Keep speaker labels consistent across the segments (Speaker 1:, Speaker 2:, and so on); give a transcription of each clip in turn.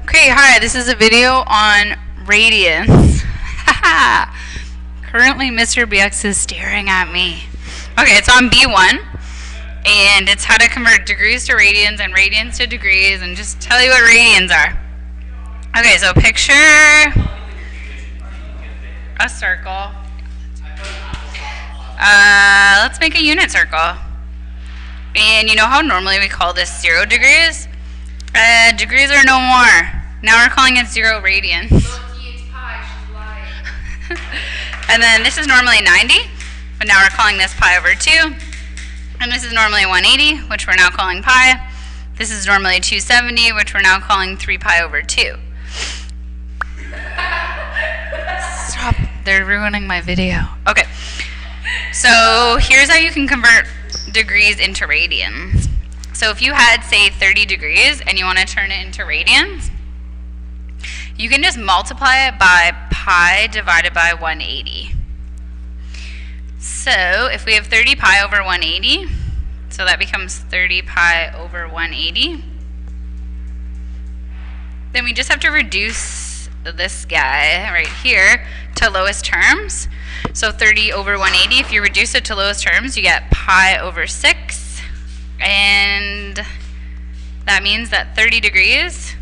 Speaker 1: Okay, hi, this is a video on radians. Currently, Mr. BX is staring at me. Okay, it's on B1, and it's how to convert degrees to radians and radians to degrees, and just tell you what radians are. Okay, so picture a circle. Let's make a unit circle. And you know how normally we call this 0 degrees? Degrees are no more. Now we're calling it 0 radians. And then this is normally 90, but now we're calling this pi over 2. And this is normally 180, which we're now calling pi. This is normally 270, which we're now calling 3 pi over 2. Stop, they're ruining my video. Okay, so here's how you can convert degrees into radians. So if you had, say, 30 degrees and you want to turn it into radians, you can just multiply it by pi divided by 180. So if we have 30 pi over 180, so that becomes 30 pi over 180, then we just have to reduce this guy right here to lowest terms. So 30 over 180, if you reduce it to lowest terms, you get pi over 6. And that means that 30 degrees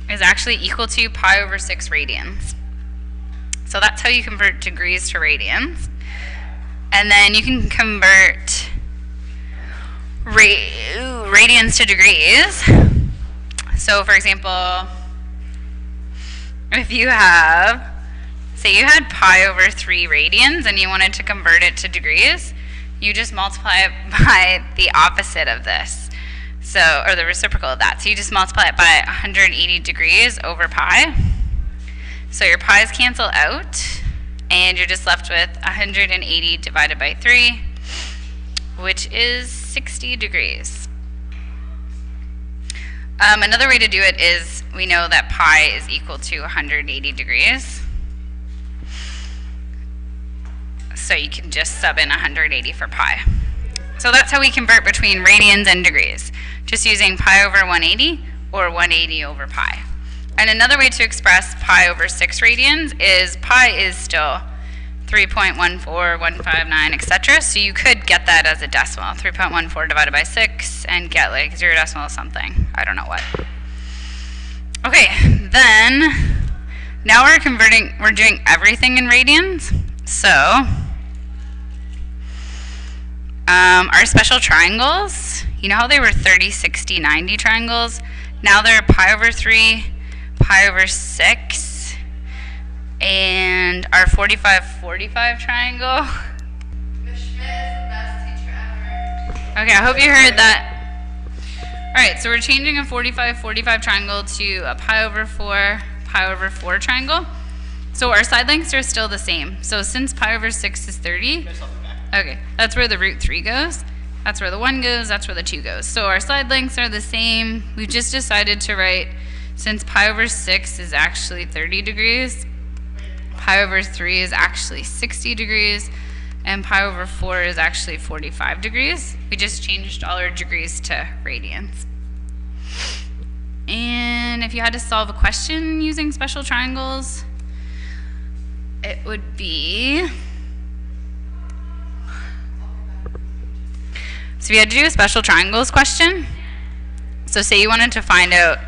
Speaker 1: is actually equal to pi over 6 radians. So that's how you convert degrees to radians. And then you can convert radians to degrees. So for example, if you have, say you had pi over 3 radians and you wanted to convert it to degrees, you just multiply it by the opposite of this. So, or the reciprocal of that. So you just multiply it by 180 degrees over pi. So your pi's cancel out, and you're just left with 180 divided by 3, which is 60 degrees. Another way to do it is, we know that pi is equal to 180 degrees. So you can just sub in 180 for pi. So that's how we convert between radians and degrees, just using pi over 180 or 180 over pi. And another way to express pi over 6 radians is pi is still 3.14159, etc. So you could get that as a decimal, 3.14 divided by 6, and get like 0 decimal something. I don't know what. Okay, then now we're doing everything in radians. So our special triangles, you know how they were 30, 60, 90 triangles? Now they're pi over 3, pi over 6, and our 45, 45 triangle.
Speaker 2: Ms. Schmidt is the best teacher ever.
Speaker 1: Okay, I hope you heard that. Alright, so we're changing a 45, 45 triangle to a pi over 4, pi over 4 triangle. So our side lengths are still the same. So since pi over 6 is 30, okay, that's where the root 3 goes. That's where the 1 goes. That's where the 2 goes. So our side lengths are the same. We've just decided to write, since pi over 6 is actually 30 degrees, pi over 3 is actually 60 degrees, and pi over 4 is actually 45 degrees. We just changed all our degrees to radians. And if you had to solve a question using special triangles, it would be, so if you had to do a special triangles question, so say you wanted to find out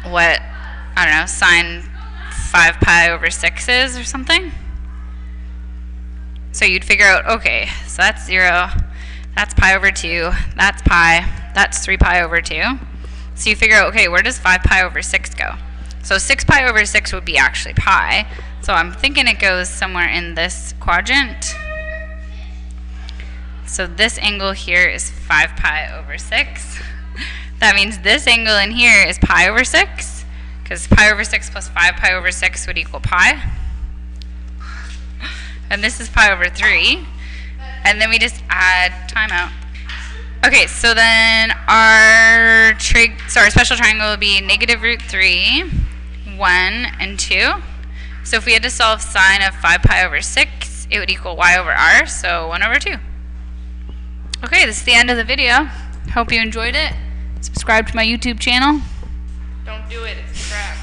Speaker 1: what, I don't know, sine 5 pi over 6 is or something. So you'd figure out, okay, so that's 0, that's pi over 2, that's pi, that's 3 pi over 2. So you figure out, okay, where does 5 pi over 6 go? So 6 pi over 6 would be actually pi. So I'm thinking it goes somewhere in this quadrant. So this angle here is 5 pi over 6. That means this angle in here is pi over 6, because pi over 6 plus 5 pi over 6 would equal pi. And this is pi over 3. And then we just add timeout. Okay, so then our special triangle would be negative root 3, 1, and 2. So if we had to solve sine of 5 pi over 6, it would equal y over r, so 1 over 2. Okay, this is the end of the video. Hope you enjoyed it, Subscribe to my YouTube channel.
Speaker 2: Don't do it. It's crap.